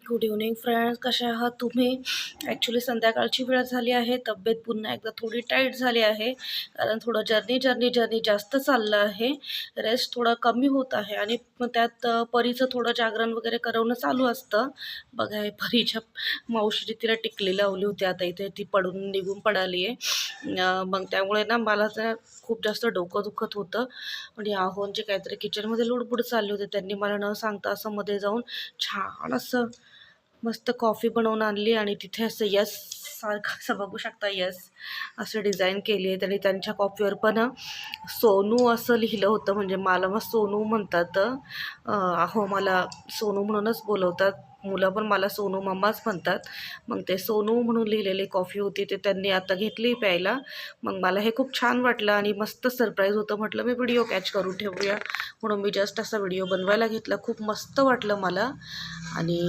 Good evening friends, कशा आहात तुम्ही? ॲक्च्युली संध्याकाळची वेळ झाली आहे. तब्येत पुन्हा एकदा थोडी टाईट झाली आहे, कारण थोडं जर्नी जास्त चाललं आहे. रेस्ट थोडा कमी होत आहे आणि मग त्यात परीचं थोडं जागरण वगैरे करवणं चालू असतं. बघा, हे परीच्या मावशीने तिला टिकली लावली होती, आता इथे ती पडून निघून पडाली आहे. मग त्यामुळे ना मला तर खूप जास्त डोकं दुखत होतं. म्हणजे आहोंचे काहीतरी किचनमध्ये लुडबुड चालली होती. त्यांनी मला न सांगता असं मध्ये जाऊन छान असं मस्त कॉफी बनवून आणली आणि तिथे असं यस सारखं असं बघू शकता, यस असं डिझाईन केली आहे. आणि त्यांच्या कॉफीवर पण सोनू असं लिहिलं होतं. म्हणजे मला मग सोनू म्हणतात. अहो, मला सोनू म्हणूनच बोलवतात. मुलं पण मला सोनू मम्माच म्हणतात. मग ते सोनू म्हणून लिहिलेली कॉफी होती, ते त्यांनी आता घेतली प्यायला. मग मला हे खूप छान वाटलं आणि मस्त सरप्राईज होतं. म्हटलं मी व्हिडिओ कॅच करून ठेवूया, म्हणून मी जस्ट असा व्हिडिओ बनवायला घेतला. खूप मस्त वाटलं मला. आणि